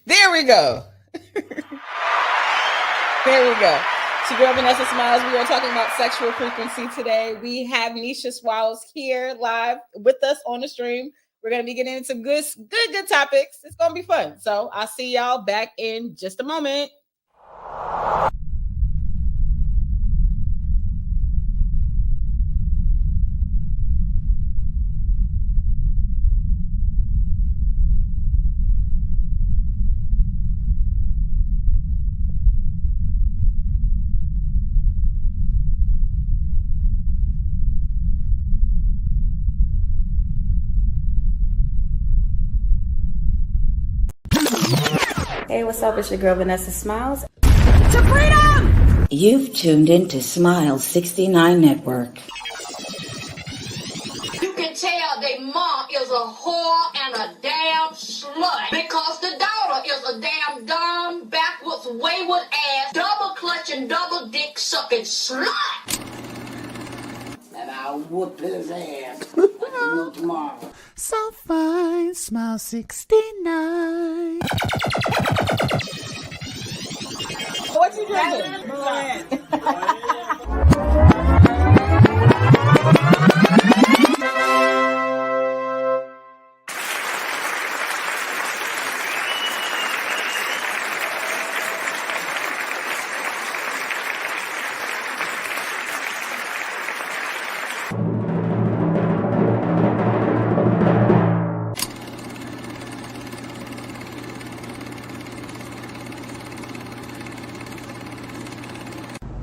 There we go. There we go. It's your girl Vanessa Smilez. We are talking about sexual frequency today. We have Nisha Swallowz here live with us on the stream. We're gonna be getting into good topics. It's gonna be fun. So I'll see y'all back in just a moment. Hey, what's up? It's your girl Vanessa Smilez. To freedom! You've tuned into Smilez69Network. You can tell their mom is a whore and a damn slut because the daughter is a damn dumb, backwards, wayward ass, double clutching, double dick sucking slut. And I'll whoop his ass tomorrow. So fine, Smile69. What you drinking?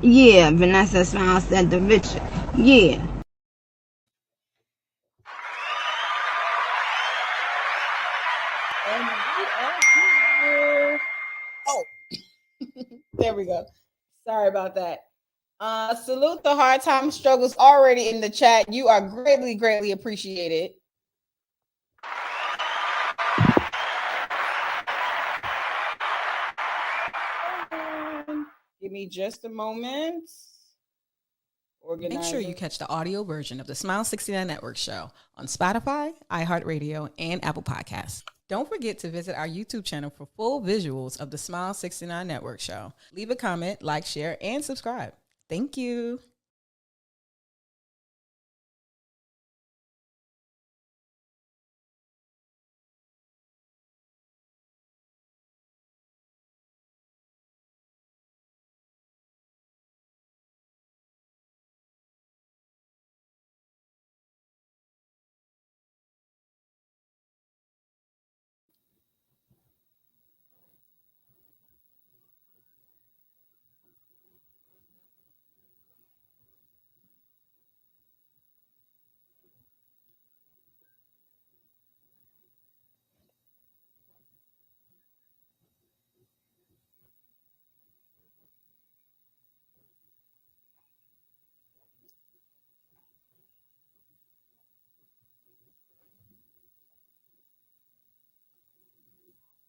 Yeah, Vanessa Smilez said the Richard. Yeah. And we are here. Oh, there we go. Sorry about that. Salute the hard time struggles already in the chat. You are greatly appreciated. Give me just a moment. Make sure you catch the audio version of the Smilez69 Network show on Spotify, iHeartRadio, and Apple Podcasts. Don't forget to visit our YouTube channel for full visuals of the Smilez69 Network show. Leave a comment, like, share, and subscribe. Thank you.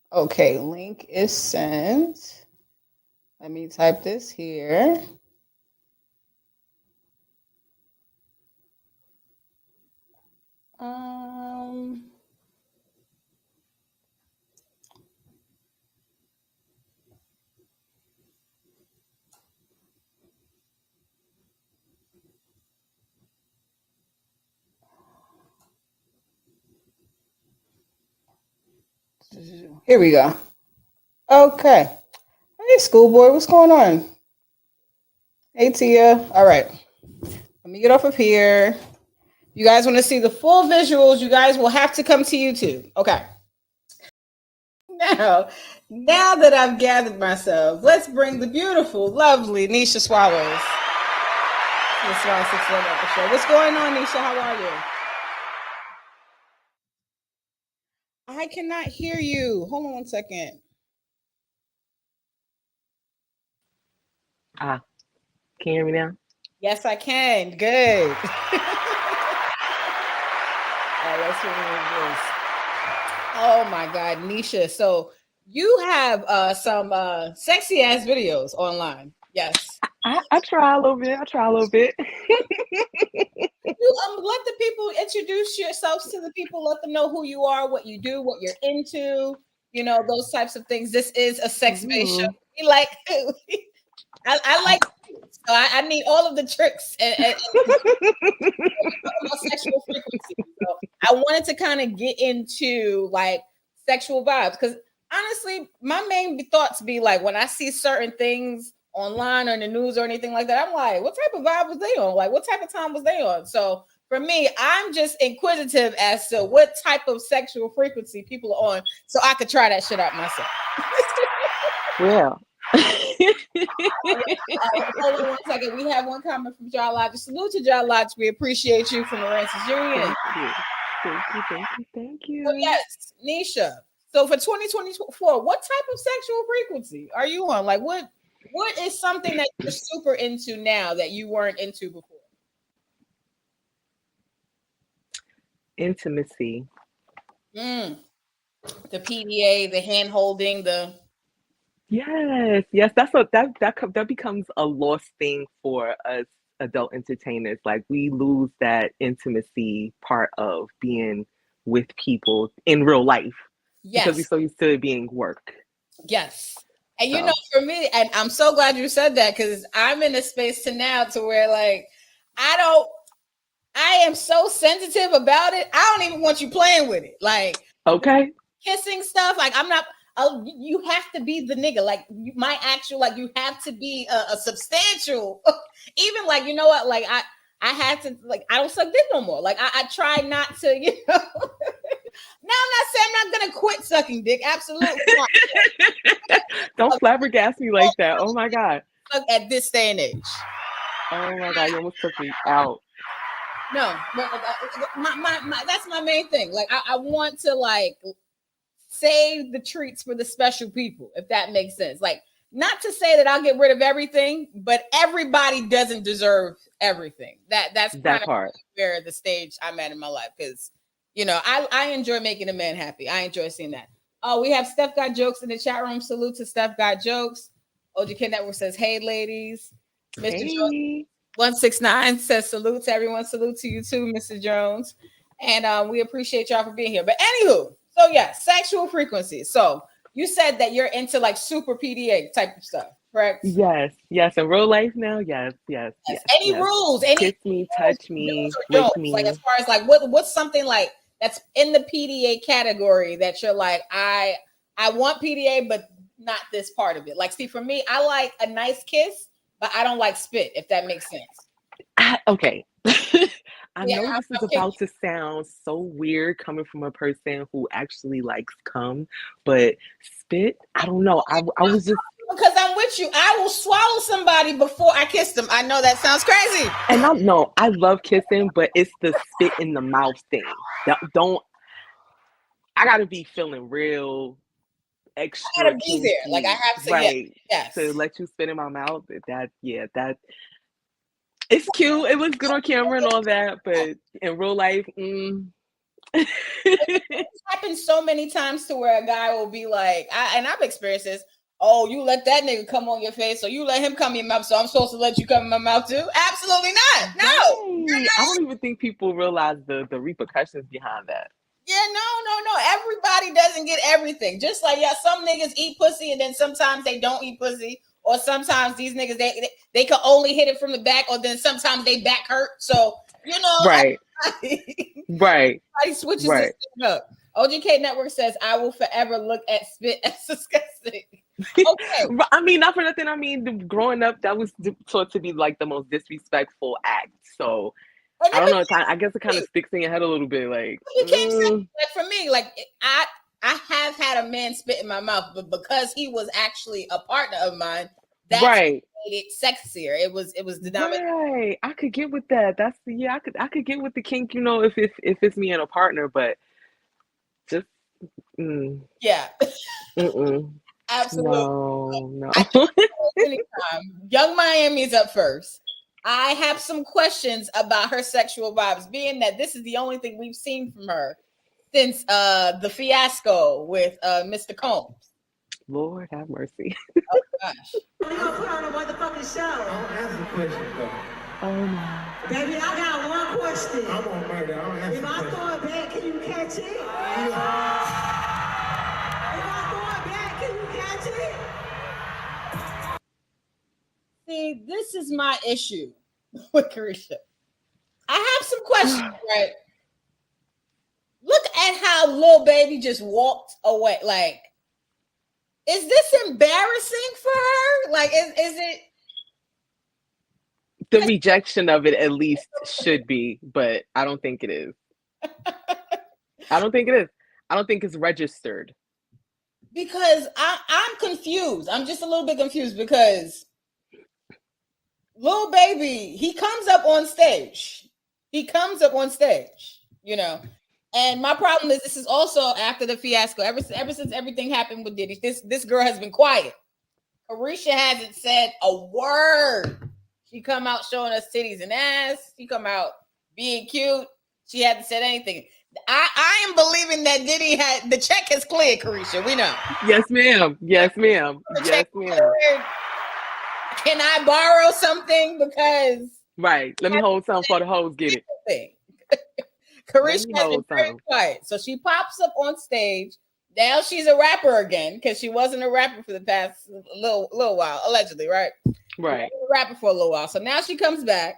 Okay, link is sent. Let me type this here. Here we go. Okay. Hey, schoolboy, what's going on? Hey, Tia. All right. Let me get off of here. You guys want to see the full visuals? You guys will have to come to YouTube. Okay. Now that I've gathered myself, let's bring the beautiful, lovely Nisha Swallowz. What's going on, Nisha? How are you? I cannot hear you. Hold on 1 second. Can you hear me now? Yes, I can. Good. All right, let's remove this. Oh my God, Nisha. So you have some sexy ass videos online. Yes. I try a little bit. Let the people introduce yourselves to the people. Let them know who you are, what you do, what you're into. you know, those types of things. This is a sex-based show. We like, I like, so I need all of the tricks and sexual frequency. So I wanted to kind of get into like sexual vibes because honestly, my main thoughts be like when I see certain things online or in the news or anything like that, I'm like, what type of vibe was they on? Like, what type of time was they on? So for me, I'm just inquisitive as to what type of sexual frequency people are on, so I could try that shit out myself. Well. Hold on 1 second. We have one comment from John Lodge. Salute to John Lodge. We appreciate you from the Rances Union. Thank you. So yes, Nisha. So for 2024, what type of sexual frequency are you on? Like, what is something that you're super into now that you weren't into before? Intimacy. The PDA, the hand holding, the Yes, that's that becomes a lost thing for us adult entertainers. Like we lose that intimacy part of being with people in real life because we're so used to it being work. Yes. And you know, for me, and I'm so glad you said that because I'm in a space to where like I am so sensitive about it. I don't even want you playing with it. Like, okay, kissing stuff. Like, I'm not. You have to be the nigga. Like, my actual. Like, you have to be a substantial. Even like, you know what? Like, I had to. Like, I don't suck dick no more. Like, I try not to. You know. Now I'm not saying I'm not gonna quit sucking dick. Absolutely not. Don't flabbergast me like that. Oh my god. At this day and age. Oh my god, you almost took me out. No, but that's my main thing. Like I want to like save the treats for the special people, if that makes sense. Like not to say that I'll get rid of everything, but everybody doesn't deserve everything. That's that part where the stage I'm at in my life because you know I enjoy making a man happy. I enjoy seeing that. Oh, we have Steph Got Jokes in the chat room. Salute to Steph Got Jokes. OGK Network says, "Hey, ladies." Mr. Jones 169 says, "Salute to everyone. Salute to you too, Mr. Jones." And we appreciate y'all for being here. But anywho, so yeah, sexual frequency. So you said that you're into like super PDA type of stuff, correct? Yes. In real life now, yes. Any rules? Any kiss me, touch me, lick me. Like as far as like what's something like that's in the PDA category that you're like, I want PDA, but not this part of it. Like, see, for me, I like a nice kiss, but I don't like spit, if that makes sense. Okay. I know this is about to sound so weird coming from a person who actually likes cum, but spit, I don't know. I was just because I'm with you. I will swallow somebody before I kiss them. I know that sounds crazy. And I love kissing, but it's the spit in the mouth thing. I gotta be feeling real extra. I gotta be there. Like I have to, right? Yes. To let you spit in my mouth. That it's cute. It looks good on camera and all that, but in real life, It's happened so many times to where a guy will be like, I've experienced this. Oh, you let that nigga come on your face, so you let him come in your mouth, so I'm supposed to let you come in my mouth too? Absolutely not. No. Right. I don't even think people realize the repercussions behind that. Yeah, no. Everybody doesn't get everything. Just like, yeah, some niggas eat pussy and then sometimes they don't eat pussy. Or sometimes these niggas, they can only hit it from the back, or then sometimes they back hurt. So, you know. Right. Everybody switches this thing up. OGK Network says, I will forever look at spit as disgusting. Okay. I mean, not for nothing. I mean, growing up, that was taught to be like the most disrespectful act. So, I don't know. I guess it kind of sticks in your head a little bit. Like, you can't say, like for me, like I have had a man spit in my mouth, but because he was actually a partner of mine, that made it sexier. It was the dominant. Right. I could get with that. I could get with the kink, you know, if it's me and a partner, but just yeah. Absolutely. No. Anytime. Young Miami's up first. I have some questions about her sexual vibes, being that this is the only thing we've seen from her since the fiasco with Mr. Combs. Lord have mercy. Oh gosh. You gonna put on a motherfucking show? I don't answer questions though. Oh my. Baby, I got one question. I'm on murder. I don't answer questions. If I throw it back, can you catch it? Yeah. If I See, this is my issue with Carisha. I have some questions, right? Look at how Lil Baby just walked away. Like, is this embarrassing for her? Like, is it? The rejection of it at least should be, but I don't think it is. I don't think it is. I don't think it's registered. Because I'm confused. I'm just a little bit confused because Lil Baby, he comes up on stage. You know. And my problem is this is also after the fiasco. Ever since everything happened with Diddy, this girl has been quiet. Carisha hasn't said a word. She come out showing us titties and ass. She come out being cute. She hasn't said anything. I am believing that Diddy had the check is cleared, Carisha. We know. Yes, ma'am. Yes, ma'am. Yes, ma'am. Can I borrow something? Because right. Let me hold something for the hoes get it. Carisha has been very quiet. So she pops up on stage. Now she's a rapper again because she wasn't a rapper for the past little while, allegedly, right? Right. She was a rapper for a little while. So now she comes back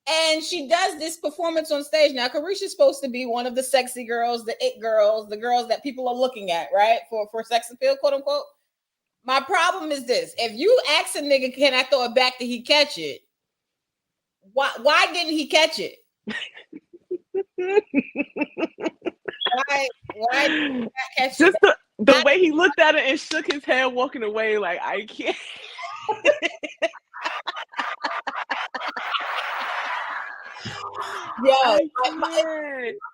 and she does this performance on stage. Now Carisha's supposed to be one of the sexy girls, the it girls, the girls that people are looking at, right? For sex appeal, quote unquote. My problem is this: if you ask a nigga, can I throw it back? Did he catch it? Why didn't he catch it? Why didn't he catch just it? The way he looked at it and shook his head walking away, like I can't. Yo, the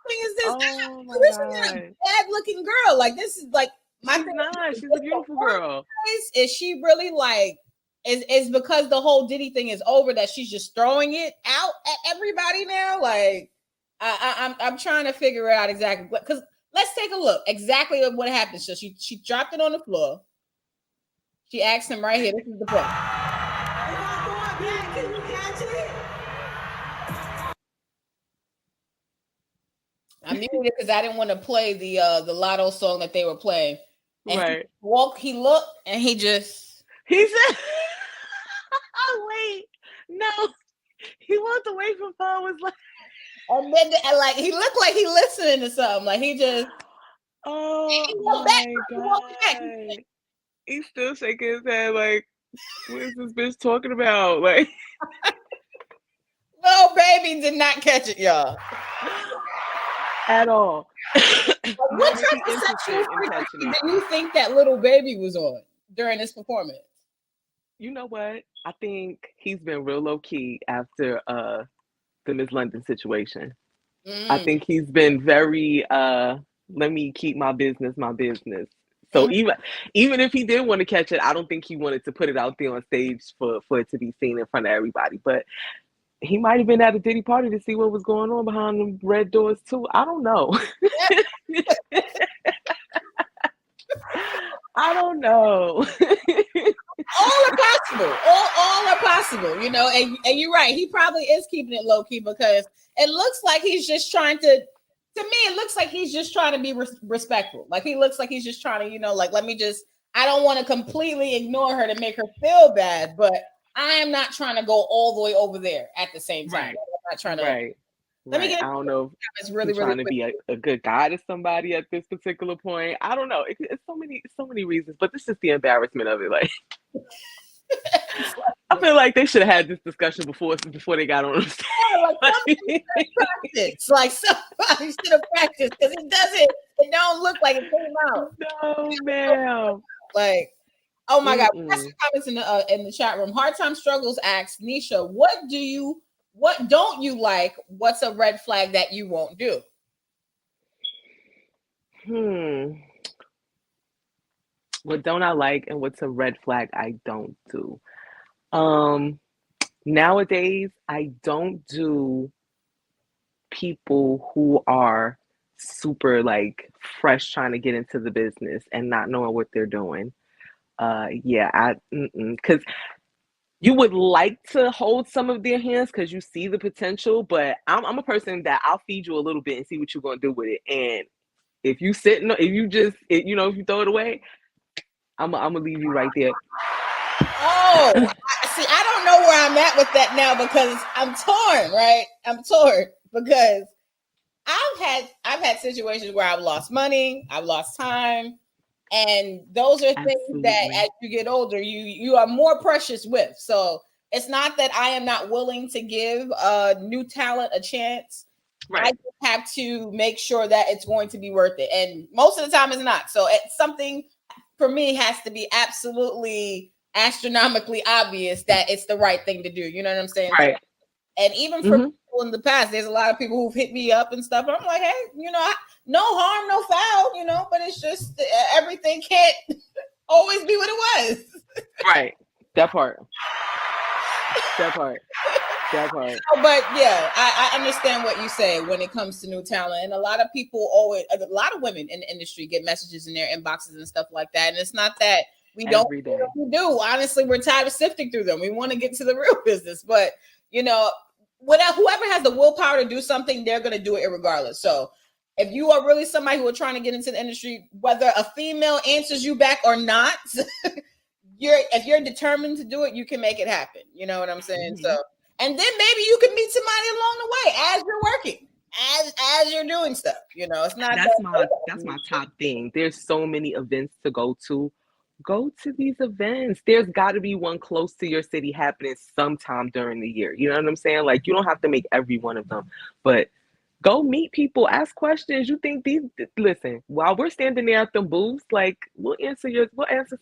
thing is this: Carisha's not a bad-looking girl. Like this is like she's not. She's a beautiful girl. Is she really like? Is because the whole Diddy thing is over that she's just throwing it out at everybody now? Like, I'm trying to figure out exactly because let's take a look exactly what happened. So she dropped it on the floor. She asked him right here. This is the point. I muted it because I didn't want to play the Lotto song that they were playing. And right. He looked and he said, wait, no. He walked away from her, was like, and then like he looked like he listening to something. Like he just my God. He's still shaking his head like, what is this bitch talking about? Like Lil Baby did not catch it, y'all. At all. What type of sexual frequency do you think that Lil Baby was on during this performance? You know what? I think he's been real low key after the Miss London situation. I think he's been very let me keep my business. So even if he did want to catch it, I don't think he wanted to put it out there on stage for it to be seen in front of everybody. But he might have been at a Diddy party to see what was going on behind the red doors too. I don't know. I don't know. All are possible. All are possible, you know. And you're right. He probably is keeping it low key because it looks like he's just trying to. To me, it looks like he's just trying to be respectful. Like he looks like he's just trying to, you know, like let me just. I don't want to completely ignore her to make her feel bad, but I am not trying to go all the way over there at the same time. Right. I'm not trying to. Right. Let me get. I don't know if it's really trying to quick. be a good guy to somebody at this particular point. I don't know. It's so many reasons, but this is the embarrassment of it. Like, I feel like they should have had this discussion before they got on the stage. Like somebody should have practiced because it don't look like it came out. No, ma'am. Like, oh my God. We got some comments in the chat room. Hard Time Struggles asks, Nisha, what don't you like? What's a red flag that you won't do? What don't I like and what's a red flag I don't do? Nowadays, I don't do people who are super like fresh trying to get into the business and not knowing what they're doing. Because you would like to hold some of their hands because you see the potential, but I'm a person that I'll feed you a little bit and see what you're gonna do with it. And if you throw it away, I'm gonna leave you right there. Oh, see, I don't know where I'm at with that now because I'm torn, right? I'm torn because I've had situations where I've lost money, I've lost time, and those are things that Absolutely. as you get older, you are more precious with. So it's not that I am not willing to give new talent a chance. I Right. just have to make sure that it's going to be worth it, and most of the time it's not. So it's something for me has to be absolutely astronomically obvious that it's the right thing to do. You know what I'm saying? Right. And even for people in the past, there's a lot of people who've hit me up and stuff. I'm like, hey, no harm, no foul, but it's just everything can't always be what it was. Right. That part. That part. But yeah, I understand what you say when it comes to new talent. And a lot of people a lot of women in the industry get messages in their inboxes and stuff like that. And it's not that we don't. Every day. We do. Honestly, we're tired of sifting through them. We want to get to the real business. But, whoever has the willpower to do something, they're going to do it regardless. So if you are really somebody who are trying to get into the industry, whether a female answers you back or not, if you're determined to do it, you can make it happen. You know what I'm saying? Mm-hmm. So, and then maybe you can meet somebody along the way as you're working, as you're doing stuff. It's not that's my top thing. There's so many events to go to. Go to these events. There's got to be one close to your city happening sometime during the year. You know what I'm saying? Like, you don't have to make every one of them, but go meet people, ask questions. You think listen, while we're standing there at the booths, like, we'll answer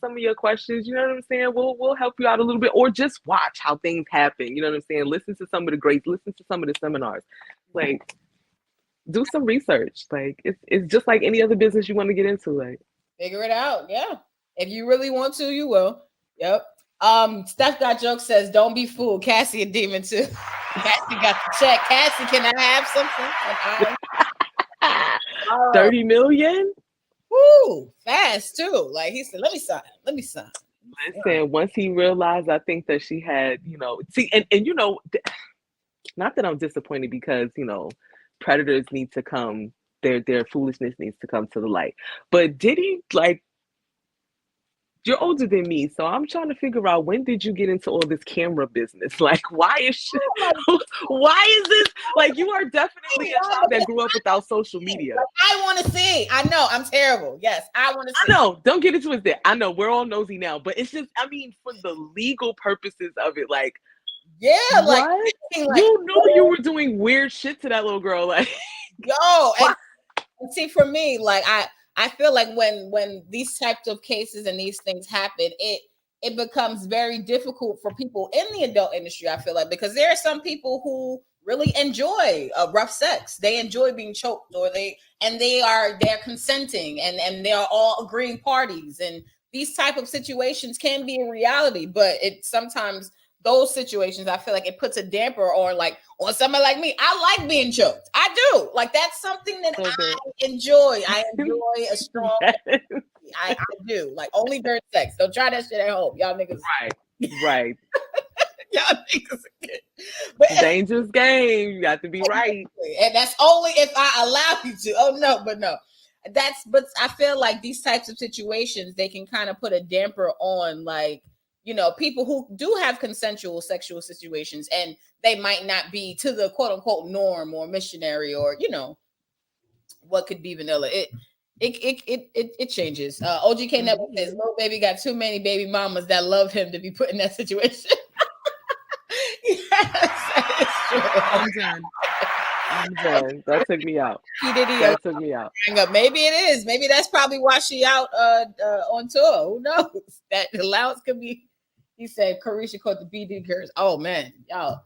some of your questions. You know what I'm saying? We'll help you out a little bit, or just watch how things happen. You know what I'm saying? Listen to some of the greats, listen to some of the seminars. Like, do some research. Like, it's just like any other business you want to get into. Like, figure it out. Yeah. If you really want to, you will. Yep. Steph Got Joke says, don't be fooled. Cassie a demon too. Cassie got the check. Cassie, can I have something? 30 million? Woo, fast too. Like he said, let me sign. Listen, once he realized, I think that she had, see, and not that I'm disappointed because, predators need to come, their foolishness needs to come to the light. But did he, like, you're older than me, so I'm trying to figure out, when did you get into all this camera business? Like, why is this? Like, you are definitely a child that grew up without social media. I want to see. I know I'm terrible. Yes, I want to see. I know. Don't get it twisted. I know we're all nosy now, but it's just, I mean, for the legal purposes of it, like, yeah, what? You knew you were doing weird shit to that little girl, like, yo. And see, for me, like, I feel like when these types of cases and these things happen, it becomes very difficult for people in the adult industry. I feel like, because there are some people who really enjoy rough sex. They enjoy being choked, they're consenting, and they are all agreeing parties. And these type of situations can be a reality, but it sometimes, those situations, I feel like it puts a damper on somebody like me. I like being choked. I do. Like, that's something that I enjoy. I enjoy a strong. I do. Like, only during sex. Don't try that shit at home, y'all niggas. Right. Y'all niggas. But dangerous game. You got to be right. And that's only if I allow you to. Oh no, but no. But I feel like these types of situations, they can kind of put a damper on, like, people who do have consensual sexual situations, and they might not be to the quote unquote norm or missionary, or, what could be vanilla. It changes. OGK Network says, Lil Baby got too many baby mamas that love him to be put in that situation. Yes, I'm done. That took me out. Maybe it is. Maybe that's probably why she out on tour. Who knows? That allowance could be. He said Carisha caught the BD curse. Oh man, y'all.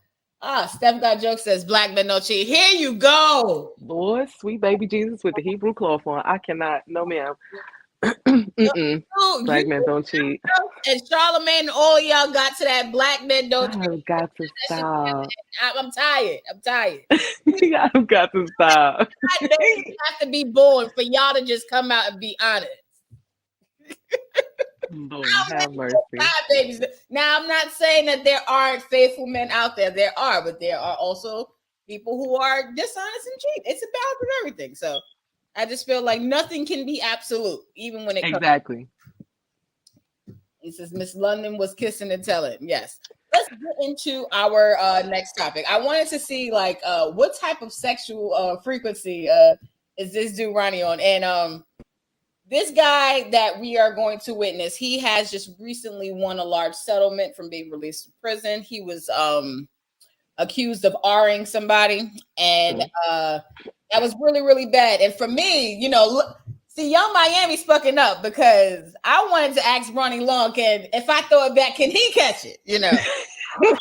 Steph Got Joke says black men don't cheat. Here you go. Lord, sweet baby Jesus with the Hebrew cloth on. I cannot. No, ma'am. Black men don't cheat. And Charlamagne and all y'all got to that black men don't cheat. I've got to stop. I'm tired. I've got to stop. I know you have to be born for y'all to just come out and be honest. Lord have mercy. Babies. Now, I'm not saying that there aren't faithful men out there. There are, but there are also people who are dishonest and cheat. It's a balance of everything. So I just feel like nothing can be absolute, even when it comes. Exactly. He says Miss London was kissing and telling. Yes. Let's get into our next topic. I wanted to see like what type of sexual frequency is this dude Ronnie on? And this guy that we are going to witness, he has just recently won a large settlement from being released from prison. He was accused of R-ing somebody, and that was really, really bad. And for me, you know, look, see, Young Miami's fucking up because I wanted to ask Ronnie Long, can if I throw it back, can he catch it? You know, because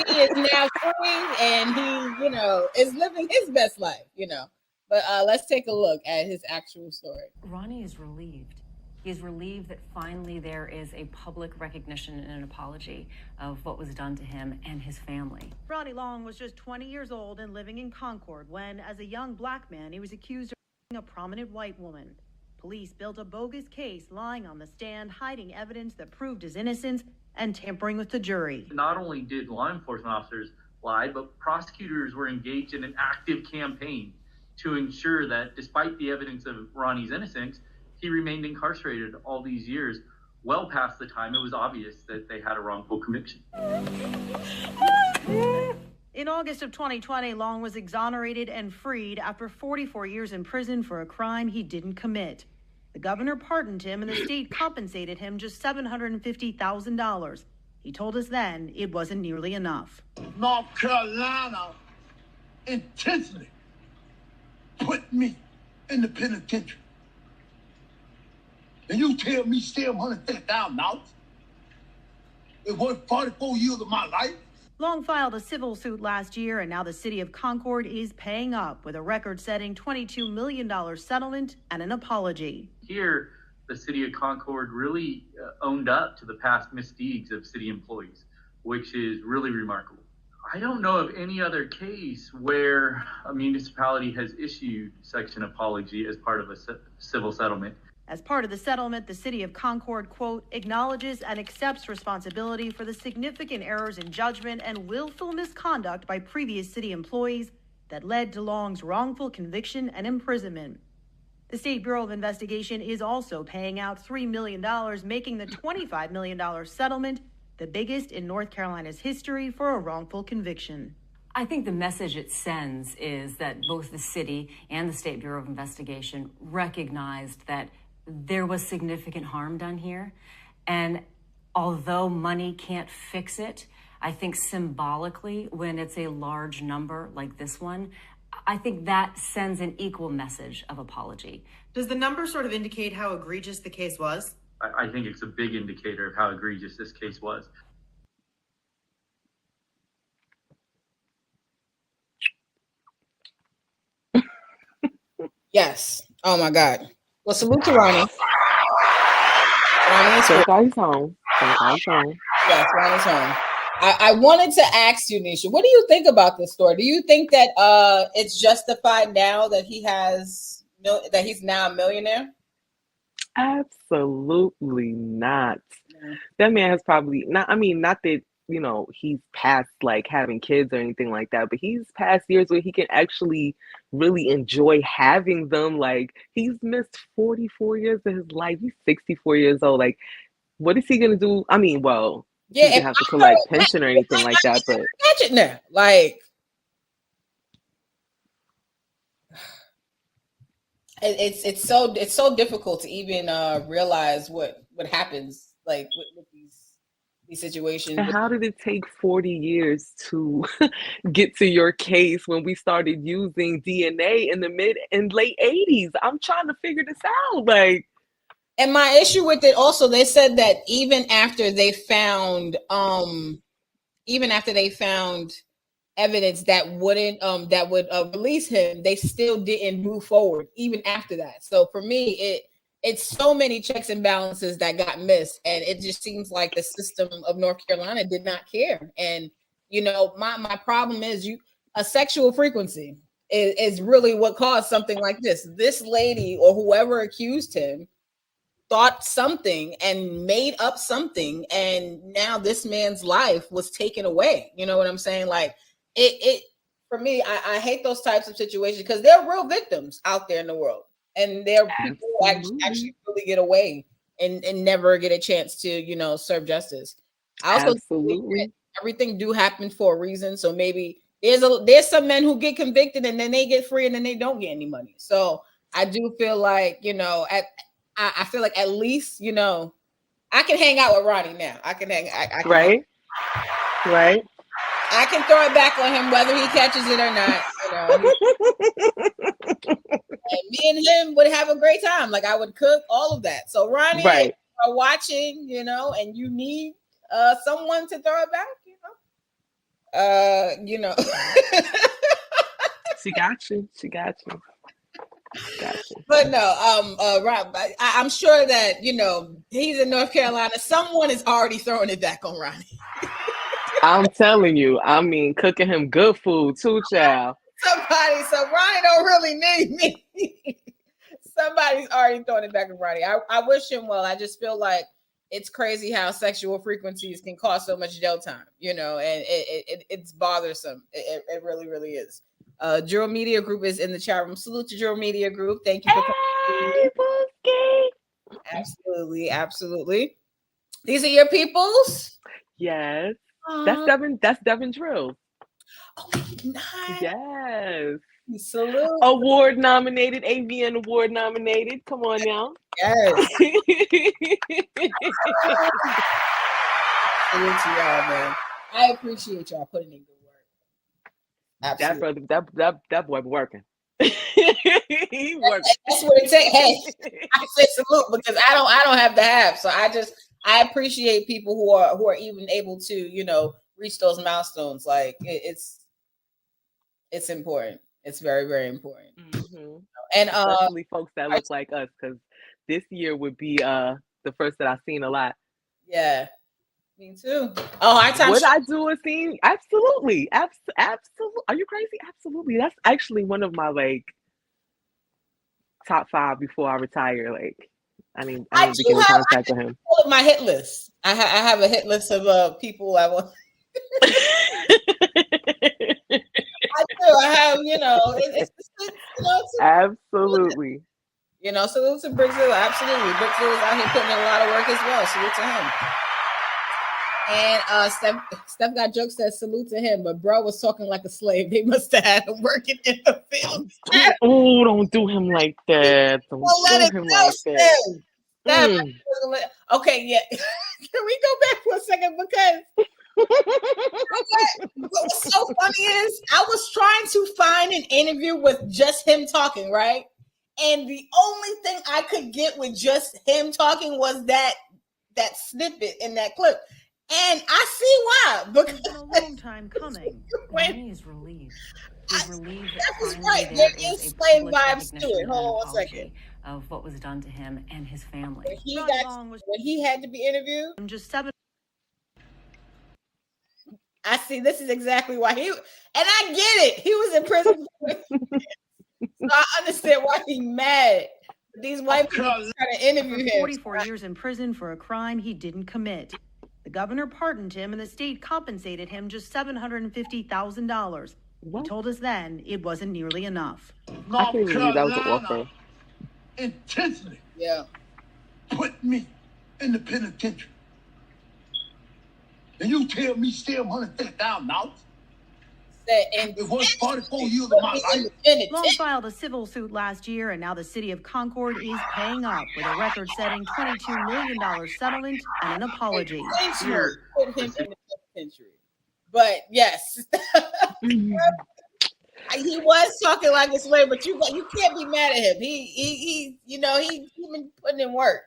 he is now free and he, you know, is living his best life. You know, but let's take a look at his actual story. Ronnie is relieved. He's relieved that finally there is a public recognition and an apology of what was done to him and his family. Ronnie Long was just 20 years old and living in Concord when, as a young black man, he was accused of a prominent white woman. Police built a bogus case, lying on the stand, hiding evidence that proved his innocence and tampering with the jury. Not only did law enforcement officers lie, but prosecutors were engaged in an active campaign to ensure that despite the evidence of Ronnie's innocence, he remained incarcerated all these years, well past the time it was obvious that they had a wrongful conviction. In August of 2020, Long was exonerated and freed after 44 years in prison for a crime he didn't commit. The governor pardoned him and the state compensated him just $750,000. He told us then it wasn't nearly enough. North Carolina intentionally put me in the penitentiary. And you tell me still $150,000? It worth 44 years of my life? Long filed a civil suit last year, and now the city of Concord is paying up with a record-setting $22 million settlement and an apology. Here, the city of Concord really owned up to the past misdeeds of city employees, which is really remarkable. I don't know of any other case where a municipality has issued such an apology as part of a civil settlement. As part of the settlement, the city of Concord, quote, acknowledges and accepts responsibility for the significant errors in judgment and willful misconduct by previous city employees that led to Long's wrongful conviction and imprisonment. The State Bureau of Investigation is also paying out $3 million, making the $25 million settlement the biggest in North Carolina's history for a wrongful conviction. I think the message it sends is that both the city and the State Bureau of Investigation recognized that there was significant harm done here. And although money can't fix it, I think symbolically, when it's a large number like this one, I think that sends an equal message of apology. Does the number sort of indicate how egregious the case was? I think it's a big indicator of how egregious this case was. Yes. Oh my God. Well, salute to Ronnie. Ronnie is home. Yes, Ronnie's home. I wanted to ask you, Nisha, what do you think about this story? Do you think that it's justified now that he's now a millionaire? Absolutely not. Yeah. That man has probably not that, you know, he's past like having kids or anything like that, but he's past years where he can actually really enjoy having them. Like, he's missed 44 years of his life. He's 64 years old. Like, what is he gonna do? I mean, well, he doesn't have to collect pension or anything like that, but imagine now, like, it's so difficult to even realize what happens like with these situations. And how did it take 40 years to get to your case when we started using DNA in the mid and late 80s? I'm trying to figure this out. Like, and my issue with it also, they said that even after they found evidence that would release him, they still didn't move forward even after that. So for me, it's so many checks and balances that got missed, and it just seems like the system of North Carolina did not care. And you know, my problem is a sexual frequency is really what caused something like this. This lady or whoever accused him thought something and made up something, and now this man's life was taken away. You know what I'm saying? Like, it for me, I hate those types of situations because there are real victims out there in the world, and there are people who actually really get away and never get a chance to, you know, serve justice. I also think that everything do happen for a reason. So maybe there's some men who get convicted and then they get free and then they don't get any money. So I do feel like, you know, I feel like at least, you know, I can hang out with Ronnie now. I can hang. I can right. I can throw it back on him whether he catches it or not. You know, and me and him would have a great time. Like I would cook all of that. So Ronnie, if you are watching, you know, and you need someone to throw it back, you know. She got you. But no, Rob, I'm sure that, you know, he's in North Carolina. Someone is already throwing it back on Ronnie. I'm telling you, I mean, cooking him good food too, child. So Ronnie don't really need me. Somebody's already throwing it back on Ronnie. I wish him well. I just feel like it's crazy how sexual frequencies can cause so much jail time, you know, and it's bothersome. It really, really is. Jewel Media Group is in the chat room. Salute to Jewel Media Group. Thank you for coming. Absolutely. These are your peoples? Yes. That's Devin Drill. Oh, nice. Yes. Salute. Award nominated, AVN award nominated. Come on now. Yes. Salute to y'all, man. I appreciate y'all putting in good work. Absolutely. That boy working. He working. That's what it takes. Hey, I say salute because I don't have the have. So I appreciate people who are even able to, you know, reach those milestones. Like it's important. It's very, very important. Mm-hmm. And especially folks that look like us, because this year would be the first that I've seen a lot. Yeah. Me too. Oh, would I do a scene? Absolutely. Absolutely. Are you crazy? Absolutely. That's actually one of my like top 5 before I retire. Like, I need to get in contact with him. My hit list. I have a hit list of people I want. I do. I have, you know, it's you know, absolutely. You know, salute to Brickzilla. Absolutely. Brickzilla is out here putting in a lot of work as well. Salute to him. And Steph got jokes that salute to him, but bro was talking like a slave. They must have had him working in the field. Oh, don't do him like that. Don't do him like that. Okay, yeah. Can we go back for a second? Because what's so funny is I was trying to find an interview with just him talking, right? And the only thing I could get with just him talking was that snippet in that clip. And I see why. Because it's been a long time coming. Ronnie is relieved. He's relieved that finally right. there is a slave public vibes to it. recognition Hold on 1 second. Of what was done to him and his family. When he had to be interviewed. Just 7. I see. This is exactly why and I get it. He was in prison. So I understand why he's mad. These white people trying to interview him. 44 years in prison for a crime he didn't commit. The governor pardoned him and the state compensated him just $750,000. He told us then it wasn't nearly enough. I couldn't believe that was an offer. Intentionally. Yeah. Put me in the penitentiary. And you tell me still $150,000? It was 44 years of my life. Long filed a civil suit last year, and now the city of Concord is paying up with a record-setting $22 million settlement and an apology. Put him in the penitentiary. But yes, he was talking like a slave, but you can't be mad at him. He you know, he's been putting in work.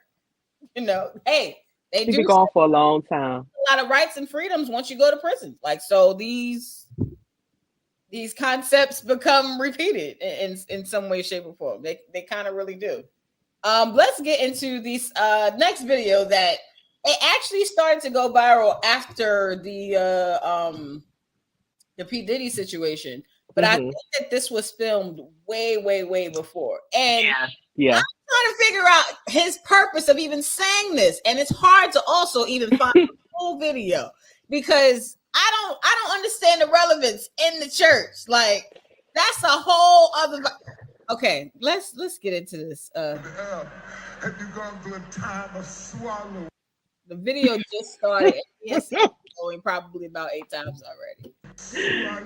You know, hey, they do been gone for a long time. A lot of rights and freedoms once you go to prison. Like, so these concepts become repeated in some way, shape, or form. They kind of really do. Let's get into this next video that it actually started to go viral after the P. Diddy situation. But I think that this was filmed way, way, way before. And yeah. I'm trying to figure out his purpose of even saying this. And it's hard to also even find the full video because I don't understand the relevance in the church. Like, that's a whole other. Okay, let's get into this. Have you gone through a time of swallowing? The video just started. Yes, going probably about 8 times already.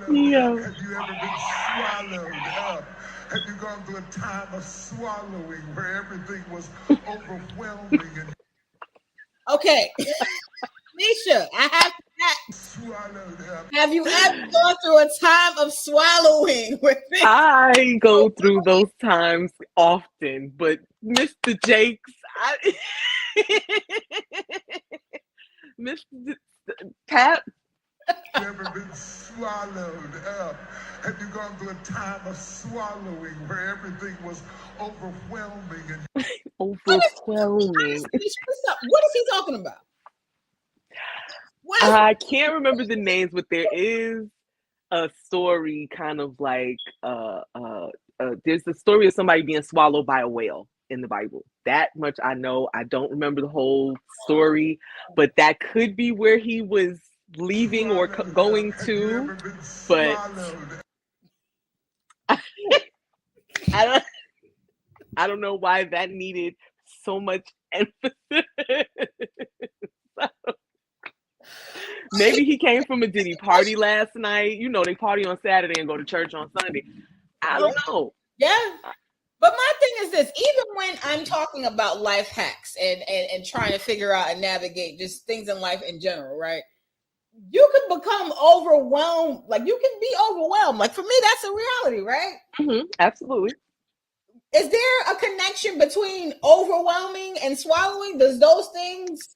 Yeah. Have you ever been swallowed up? Have you gone through a time of swallowing where everything was overwhelming and Okay. Nisha, I have to ask, swallowed up? have you ever gone through a time of swallowing with me? I go through those times often, but Mr. Jakes, Mr. Pat. Have you ever been swallowed up? Have you gone through a time of swallowing where everything was overwhelming and Overwhelming. What is he talking about? I can't remember the names, but there is a story kind of like there's the story of somebody being swallowed by a whale in the Bible. That much I know. I don't remember the whole story, but that could be where he was leaving or going to. But I don't know why that needed so much emphasis. Maybe he came from a Diddy party last night. You know, they party on Saturday and go to church on Sunday. I don't know. Yeah. But my thing is this, even when I'm talking about life hacks and trying to figure out and navigate just things in life in general, right? You can become overwhelmed. Like you can be overwhelmed. Like for me, that's a reality, right? Mm-hmm. Absolutely. Is there a connection between overwhelming and swallowing? Does those things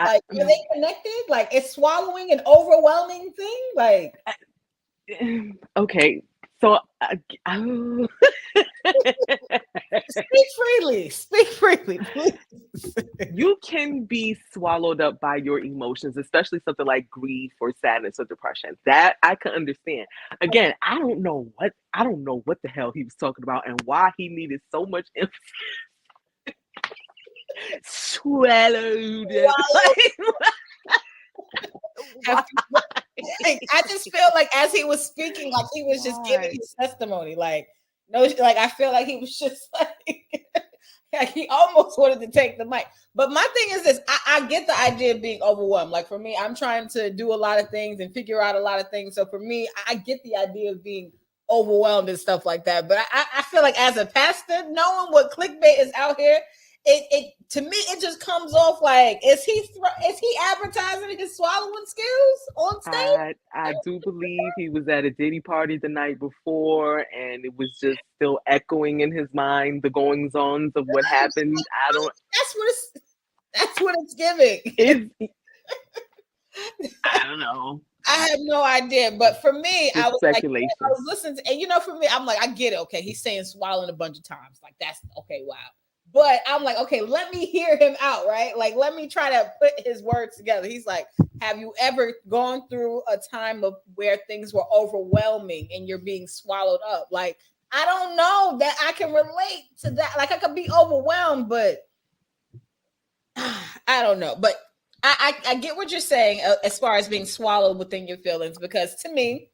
are they connected? Like is swallowing an overwhelming thing? Like okay, so speak freely, please. You can be swallowed up by your emotions, especially something like grief or sadness or depression. That I can understand. Again, I don't know what the hell he was talking about and why he needed so much emphasis. Swallowed. I just feel like as he was speaking, like he was just giving his testimony. Like no, like I feel like he was just like he almost wanted to take the mic. But my thing is this: I get the idea of being overwhelmed. Like for me, I'm trying to do a lot of things and figure out a lot of things. So for me, I get the idea of being overwhelmed and stuff like that. But I feel like as a pastor, knowing what clickbait is out here, it to me it just comes off like is he advertising his swallowing skills on stage? I do believe he was at a Diddy party the night before, and it was just still echoing in his mind the goings-ons of what happened. That's what it's giving. I don't know. I have no idea, but for me, I was speculation. Like, I was listening to, and for me, I'm like, I get it. Okay, he's saying swallowing a bunch of times. Like that's okay, wow. But I'm like, okay, let me hear him out, right? Like, let me try to put his words together. He's like, have you ever gone through a time of where things were overwhelming and you're being swallowed up? Like, I don't know that I can relate to that. Like, I could be overwhelmed, but I don't know. But I get what you're saying as far as being swallowed within your feelings, because to me,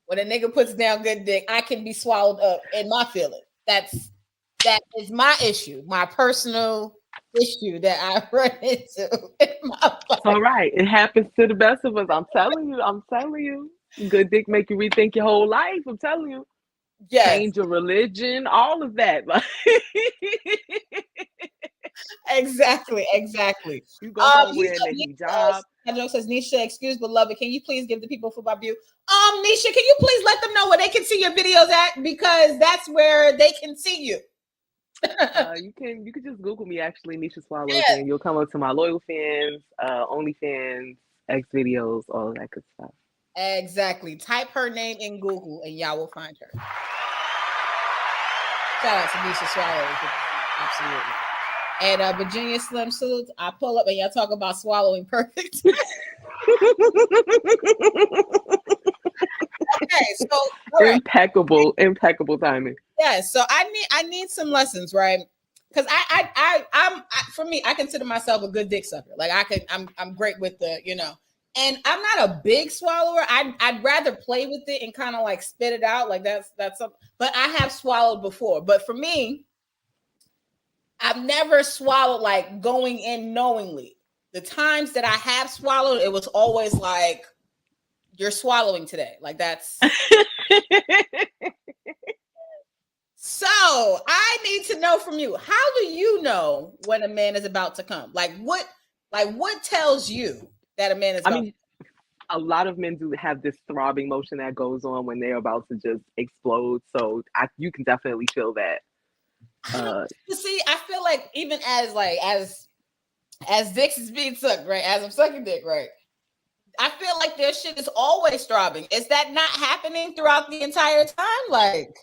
when a nigga puts down good dick, I can be swallowed up in my feelings. That is my issue, my personal issue that I run into in my life. All right. It happens to the best of us. I'm telling you. Good dick make you rethink your whole life. I'm telling you. Yes. Change your religion, all of that. Exactly. You go home wearing the hijab. Joe says, Nisha, excuse beloved, can you please give the people for my view? Nisha, can you please let them know where they can see your videos at? Because that's where they can see you. You can just Google me, actually, Nisha Swallowz, and you'll come up to my loyal fans, OnlyFans, X videos, all of that good stuff. Exactly. Type her name in Google and y'all will find her. Shout out to Nisha Swallowz. Absolutely. And Virginia Slim Salute, I pull up and y'all talk about swallowing perfect. Okay, so right. Impeccable timing. Yeah, so I need some lessons, right? Because I'm for me, I consider myself a good dick sucker. Like I'm great with the, and I'm not a big swallower. I'd rather play with it and kind of like spit it out. Like that's something. But I have swallowed before. But for me, I've never swallowed like going in knowingly. The times that I have swallowed, it was always like, you're swallowing today. Like that's. So I need to know from you, how do you know when a man is about to come? Like what tells you that a man is about to come? A lot of men do have this throbbing motion that goes on when they're about to just explode. So you can definitely feel that. See, I feel like even as dicks is being sucked, right? As I'm sucking dick, right? I feel like their shit is always throbbing. Is that not happening throughout the entire time? Like,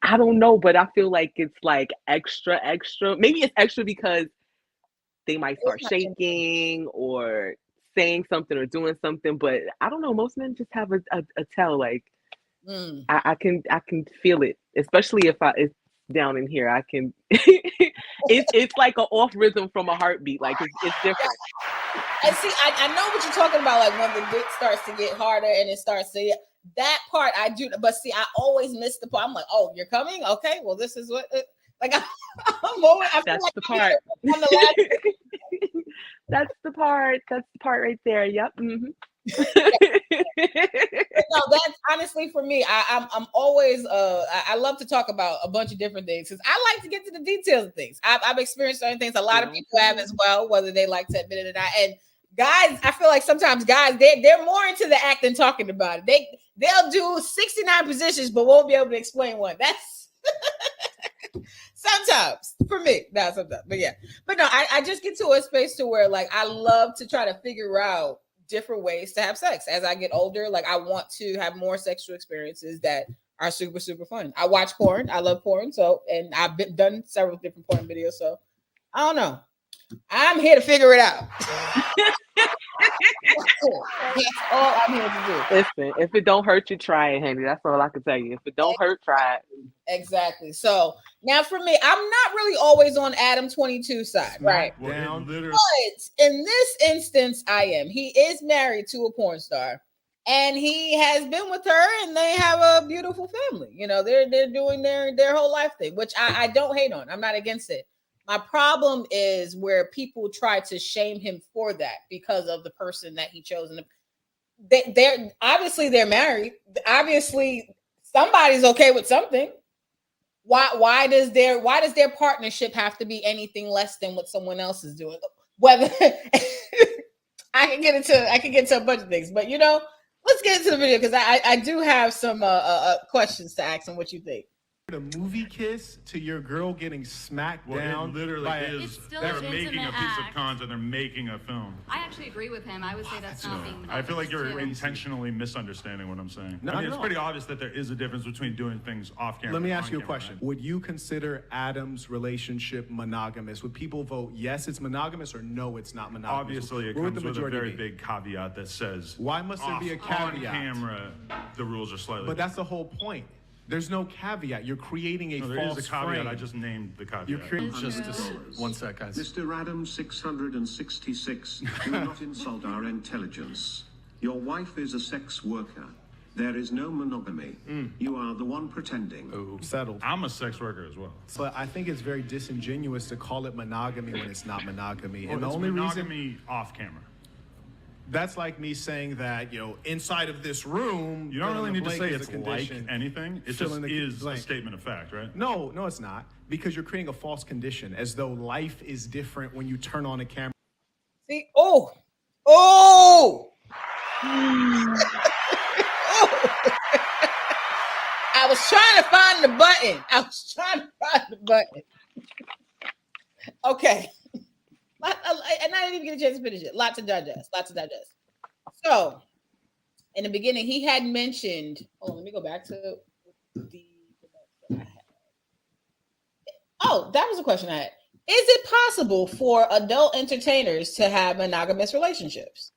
I don't know, but I feel like it's like extra. Maybe it's extra because they might start shaking or saying something or doing something. But I don't know. Most men just have a tell. Like I can feel it, especially if it's down in here. I can. it's like an off rhythm from a heartbeat. Like it's different. And see, I know what you're talking about. Like when the dick starts to get harder and it starts to. That part I do, but see, I always miss the part. I'm like, oh, you're coming? Okay, well, this is what. Like I'm always. That's like the part. That's the part. That's the part right there. Yep. Mm-hmm. No, that's honestly for me. I'm always I love to talk about a bunch of different things because I like to get to the details of things. I've experienced certain things. A lot of people have as well, whether they like to admit it or not. And guys, I feel like sometimes guys they're more into the act than talking about it. They'll do 69 positions but won't be able to explain one. That's sometimes for me, not sometimes, but yeah. But no, I just get to a space to where like I love to try to figure out different ways to have sex. As I get older, like I want to have more sexual experiences that are super, super fun. I watch porn. I love porn. So, and I've done several different porn videos. So I don't know. I'm here to figure it out. That's all I'm here to do. Listen, if it don't hurt you, try it, honey. That's all I can tell you. If it don't hurt, try it. Exactly. So now for me, I'm not really always on Adam 22 side, right? Down, literally. But in this instance, I am. He is married to a porn star, and he has been with her, and they have a beautiful family. You know, they're doing their whole life thing, which I don't hate on. I'm not against it. My problem is where people try to shame him for that because of the person that he chose. And they're obviously they're married. Obviously, somebody's okay with something. Why does their partnership have to be anything less than what someone else is doing? Whether I can get into a bunch of things, but let's get into the video because I do have some questions to ask him. What you think? A movie kiss to your girl getting smacked down. It literally is. They're making a piece of content. They're making a film. I actually agree with him. I would say that's not being. I feel like you're intentionally misunderstanding what I'm saying. No, I mean, it's pretty obvious that there is a difference between doing things off camera. Let me ask you a question. Right? Would you consider Adam's relationship monogamous? Would people vote yes, it's monogamous, or no, it's not monogamous? Obviously, it comes with a very big caveat that says, why must there be a caveat? On camera, the rules are slightly different. That's the whole point. There's no caveat. You're creating a false there is a caveat. frame. I just named the caveat. You're creating one sec, guys. Mr. Adam 666, do not insult our intelligence. Your wife is a sex worker. There is no monogamy. You are the one pretending. Ooh, settled. I'm a sex worker as well. But I think it's very disingenuous to call it monogamy when it's not monogamy. Well, and the it's only monogamy off camera. That's like me saying that, inside of this room... You don't really need to say it's like anything. It just is a statement of fact, right? No, it's not. Because you're creating a false condition, as though life is different when you turn on a camera. See? Oh! I was trying to find the button. Okay. And I didn't even get a chance to finish it. Lots to digest. So, in the beginning, he had mentioned. Oh, let me go back to the. Oh, that was a question I had. Is it possible for adult entertainers to have monogamous relationships?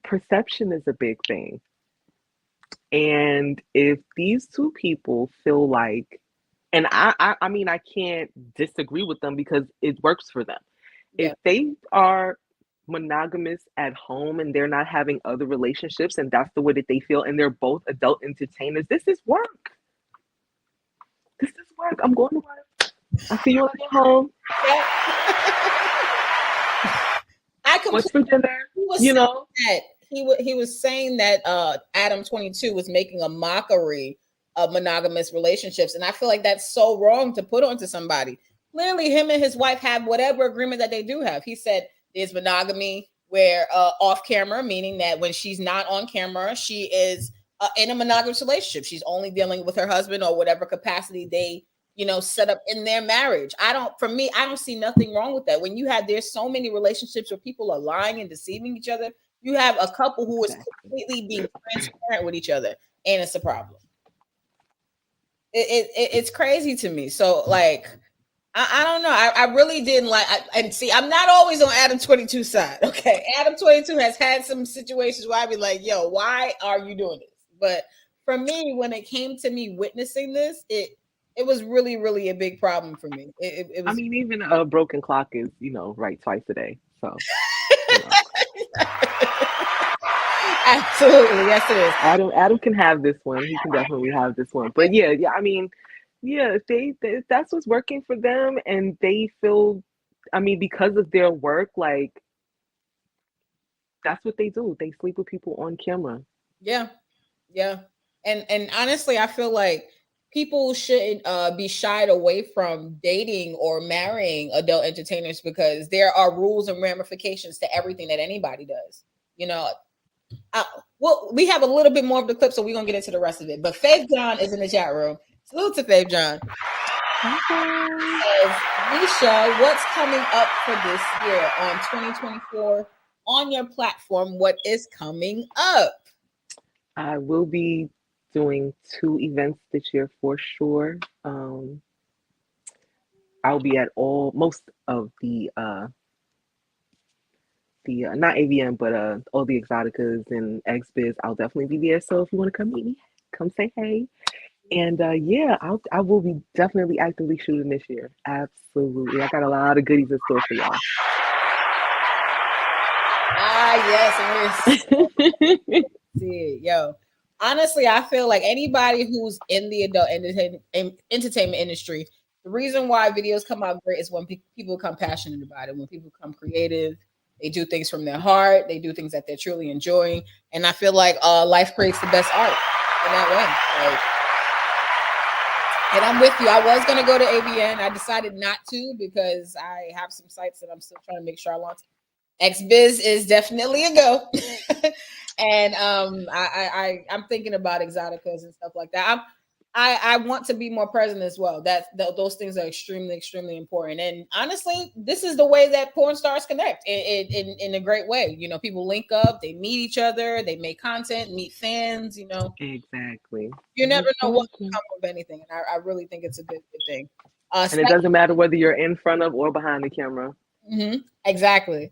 Perception is a big thing. And if these two people feel like, and I mean, I can't disagree with them because it works for them. Yeah. If they are monogamous at home and they're not having other relationships and that's the way that they feel and they're both adult entertainers, this is work. this is work. I'm going to work. I'll see you when I get home. What's for dinner? He was saying that Adam 22 was making a mockery of monogamous relationships, and I feel like that's so wrong to put onto somebody. Clearly, him and his wife have whatever agreement that they do have. He said there's monogamy where off camera, meaning that when she's not on camera, she is in a monogamous relationship. She's only dealing with her husband or whatever capacity they, set up in their marriage. I don't see nothing wrong with that. When there's so many relationships where people are lying and deceiving each other, you have a couple who is completely being transparent with each other, and it's a problem. It's crazy to me. So like, I don't know. I really didn't like. And see, I'm not always on Adam 22's side. Okay, Adam 22 has had some situations where I be like, "Yo, why are you doing this?" But for me, when it came to me witnessing this, it was really, really a big problem for me. It was. I mean, even a broken clock is, right twice a day. So. Absolutely, yes, it is. Adam can have this one. He can definitely have this one. But yeah. I mean, yeah, if that's what's working for them, and they feel, I mean, because of their work, like that's what they do. They sleep with people on camera. Yeah, and honestly, I feel like people shouldn't be shied away from dating or marrying adult entertainers because there are rules and ramifications to everything that anybody does. Well, we have a little bit more of the clip, so we're gonna get into the rest of it. But Faith John is in the chat room. Salute to Faith John. Says, Nisha, what's coming up for this year on 2024 on your platform? What is coming up? I will be doing 2 events this year for sure. I'll be at most of the not AVN, but all the Exoticas and XBiz. I'll definitely be there. So if you want to come meet me, come say hey. And I will be definitely actively shooting this year. Absolutely. I got a lot of goodies in store for y'all. Yes, see it. Yo, honestly, I feel like anybody who's in the adult entertainment industry, the reason why videos come out great is when people become passionate about it, when people become creative. They do things from their heart. They do things that they're truly enjoying. And I feel like life creates the best art in that way. And I'm with you. I was going to go to AVN. I decided not to because I have some sites that I'm still trying to make sure I launch. XBiz is definitely a go. And I'm thinking about Exoticas and stuff like that. I want to be more present as well. Those things are extremely, extremely important. And honestly, this is the way that porn stars connect in a great way. People link up, they meet each other, they make content, meet fans. Exactly. You never know what can come of anything, and I really think it's a good thing. And it doesn't matter whether you're in front of or behind the camera. Mm-hmm. Exactly.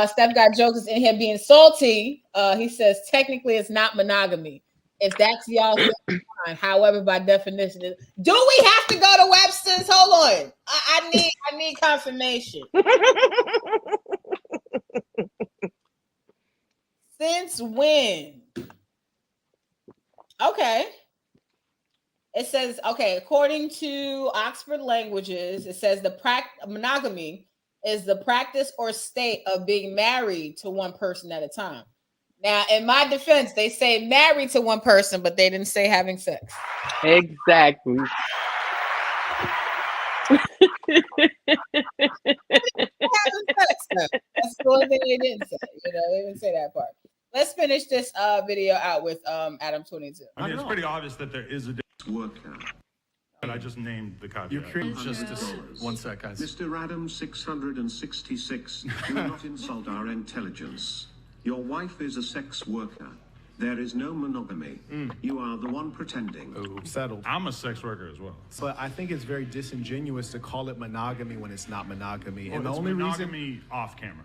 Steph got jokes is in here being salty. He says technically it's not monogamy. If that's y'all thing, fine. However, by definition, do we have to go to Webster's? Hold on. I need confirmation. Since when? Okay. It says, according to Oxford Languages, it says monogamy is the practice or state of being married to one person at a time. Now, in my defense, they say married to one person, but they didn't say having sex. Exactly. That's the only thing they didn't say. They didn't say that part. Let's finish this video out with Adam 22. I mean, it's pretty obvious that there is a worker. But I just named the copy. Just one sec, guys. Mr. Adam 666, do not insult our intelligence. Your wife is a sex worker. There is no monogamy. You are the one pretending. Settled. I'm a sex worker as well. But I think it's very disingenuous to call it monogamy when it's not monogamy. Well, and the only monogamy reason off camera.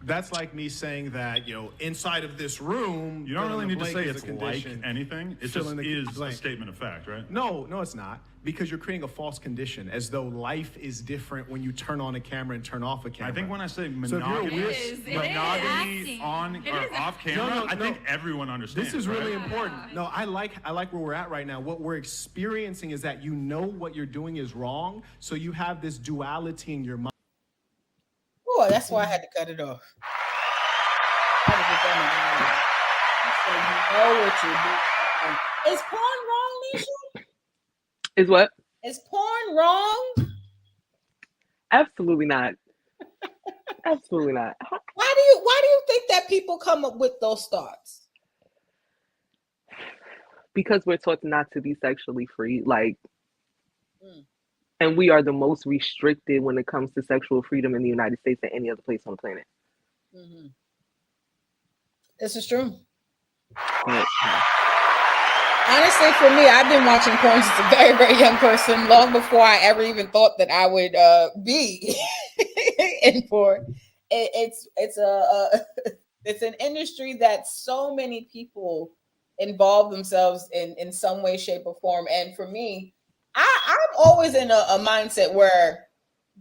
That's like me saying that, inside of this room, you don't really need to say it's like anything. It just is a statement of fact, right? No, it's not. Because you're creating a false condition, as though life is different when you turn on a camera and turn off a camera. I think when I say monogamy on or off camera, I think everyone understands. This is really important. No, I like where we're at right now. What we're experiencing is that you know what you're doing is wrong, so you have this duality in your mind. Oh, that's why I had to cut it off. You know what you're doing. Is porn wrong, Nisha? Is what? Is porn wrong? Absolutely not. Absolutely not. Why do you think that people come up with those thoughts? Because we're taught not to be sexually free, and we are the most restricted when it comes to sexual freedom in the United States than any other place on the planet. Mm-hmm. This is true. But, honestly, for me, I've been watching porn since a very, very young person, long before I ever even thought that I would be in porn. It's an industry that so many people involve themselves in some way, shape, or form. And for me, I'm always in a mindset where,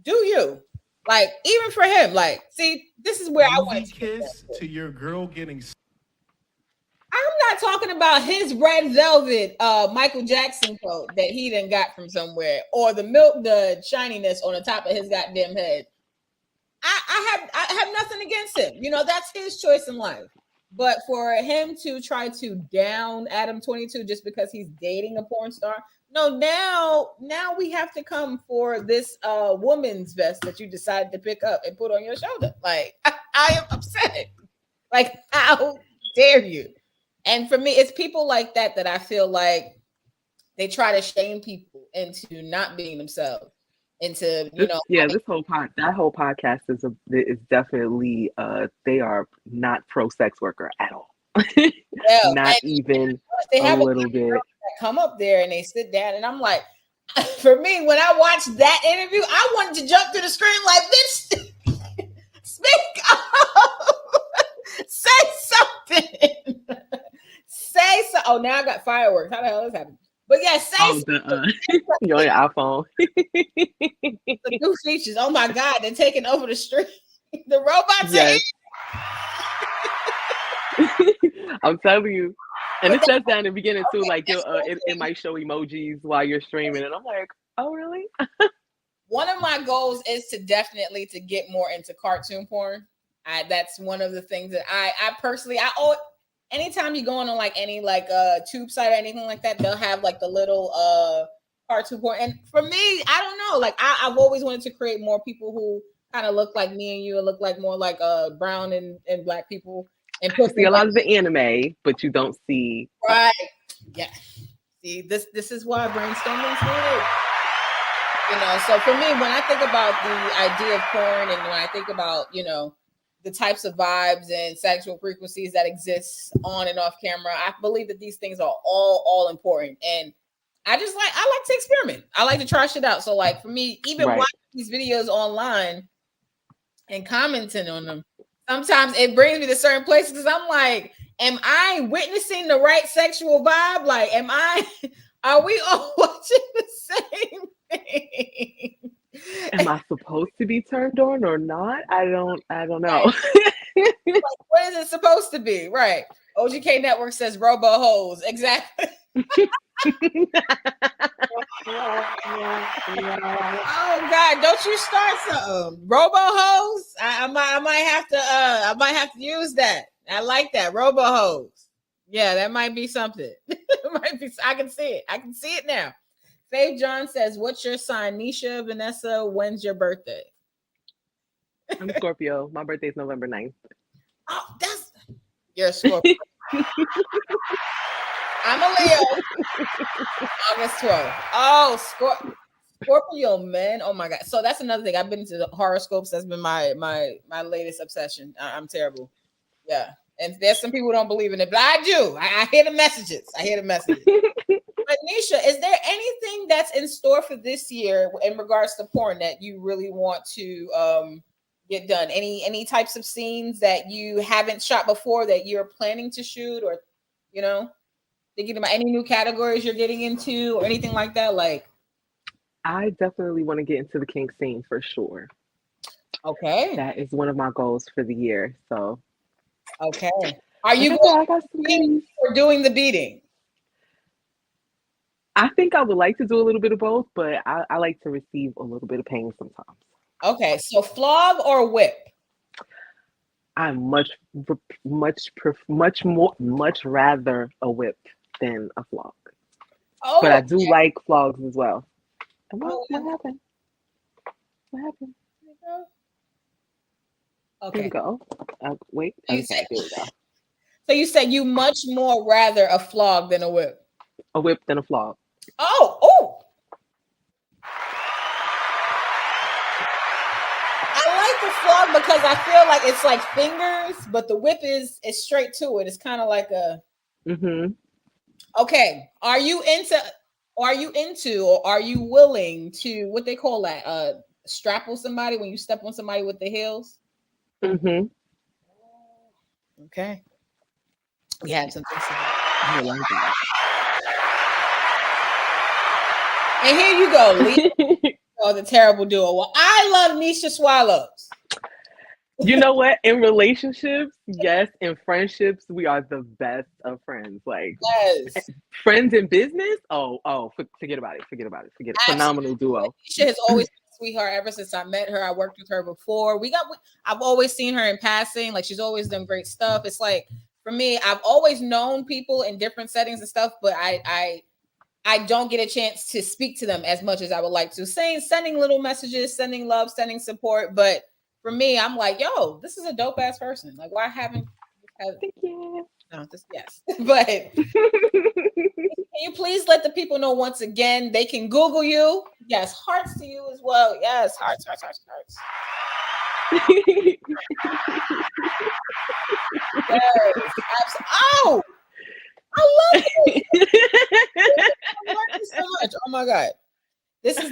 do you? Like, even for him, see, this is where I want to kiss to your girl getting. I'm not talking about his red velvet Michael Jackson coat that he done got from somewhere, or the shininess on the top of his goddamn head. I have nothing against him. That's his choice in life. But for him to try to down Adam 22 just because he's dating a porn star, no, now we have to come for this woman's vest that you decided to pick up and put on your shoulder. I am upset. How dare you? And for me, it's people like that I feel like they try to shame people into not being themselves. Into that whole podcast is definitely they are not pro sex worker at all. Not even a little bit. Come up there and they sit down, and I'm like, for me, when I watched that interview, I wanted to jump to the screen like, bitch, speak up, say something, say so. Oh, now I got fireworks. How the hell is this happening? But yeah, you're on your iPhone. The new features. Oh my God, they're taking over the street. The robots. Yes. I'm telling you. And it says that in the beginning too, it might show emojis while you're streaming, and I'm like, oh really? One of my goals is to get more into cartoon porn. That's one of the things that I personally anytime you go on any tube site or anything like that, they'll have the little cartoon porn. And for me, I don't know, I've always wanted to create more people who kind of look like me and you, and look more like brown and black people. And see a lot of the anime, but you don't see. Right. Yeah. See, this is why brainstorming is good. So for me, when I think about the idea of porn, and when I think about, the types of vibes and sexual frequencies that exist on and off camera, I believe that these things are all important. And I like to experiment. I like to try shit out. So for me, even watching these videos online and commenting on them, sometimes it brings me to certain places because I'm like, am I witnessing the right sexual vibe? Are we all watching the same thing? Am I supposed to be turned on or not? I don't know. What is it supposed to be? Right. OGK Network says robo hoes. Exactly. Oh God, don't you start something. Robo hoes? I might have to use that. I like that. Robo hoes. Yeah, that might be something. I can see it. I can see it now. Faith John says, what's your sign? Nisha, Vanessa, when's your birthday? I'm Scorpio. My birthday is November 9th. Oh, you're a Scorpio. I'm a Leo. August 12th. Oh, Scorpio men. Oh my God. So that's another thing. I've been into the horoscopes. That's been my latest obsession. I'm terrible. Yeah. And there's some people who don't believe in it, but I do. I hear the messages. But Nisha, is there anything that's in store for this year in regards to porn that you really want to get done? Any types of scenes that you haven't shot before that you're planning to shoot, or thinking about any new categories you're getting into or anything like that? Like, I definitely want to get into the kink scene for sure. Okay. That is one of my goals for the year. So okay. Are you going or doing the beating? I think I would like to do a little bit of both, but I like to receive a little bit of pain sometimes. Okay, so flog or whip? I'm much rather a whip than a flog. Oh, but I do like flogs as well. What happened? What happened? Okay. There you go. Wait. Okay, there we go. So you said you much more rather a flog than a whip? A whip than a flog. Oh. I like the flog because I feel like it's like fingers, but the whip is straight to it. It's kind of like a. Mm-hmm. Okay. Are you into or are you willing to what they call that? Strapple somebody when you step on somebody with the heels? Mm-hmm. Okay. We have some things to do. I like that. And here you go, Lee. The terrible duo. Well, I love Nisha Swallowz. You know what? In relationships, yes. In friendships, we are the best of friends. Like, yes. Friends in business? Forget about it. Forget it. Phenomenal duo. Nisha has always been a sweetheart ever since I met her. I worked with her before. I've always seen her in passing. Like, she's always done great stuff. It's like, for me, I've always known people in different settings and stuff, but I don't get a chance to speak to them as much as I would like to. Sending little messages, sending love, sending support. But for me, I'm like, yo, this is a dope ass person. Like, why haven't Thank you. No, yes. But can you please let the people know once again they can Google you? Yes, hearts to you as well. Yes, hearts. Yes, oh, I love it. I love you so much. Oh my god, this is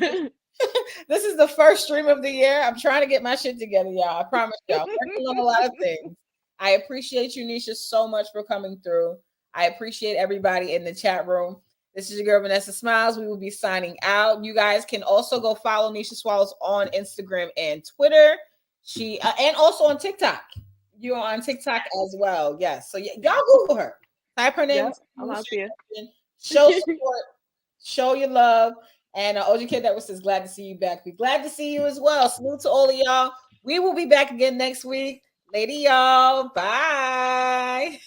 the first stream of the year. I'm trying to get my shit together, y'all. I promise y'all. I'm working on a lot of things. I appreciate you, Nisha, so much for coming through. I appreciate everybody in the chat room. This is your girl, Vanessa Smilez. We will be signing out. You guys can also go follow Nisha Swallowz on Instagram and Twitter. She and also on TikTok. You're on TikTok as well. Yes. So y'all Google her. Type her name. Yep, I'm out there. Show support. Show your love. And OG Kid that was says glad to see you back. Be glad to see you as well. Salute to all of y'all. We will be back again next week. Lady y'all. Bye.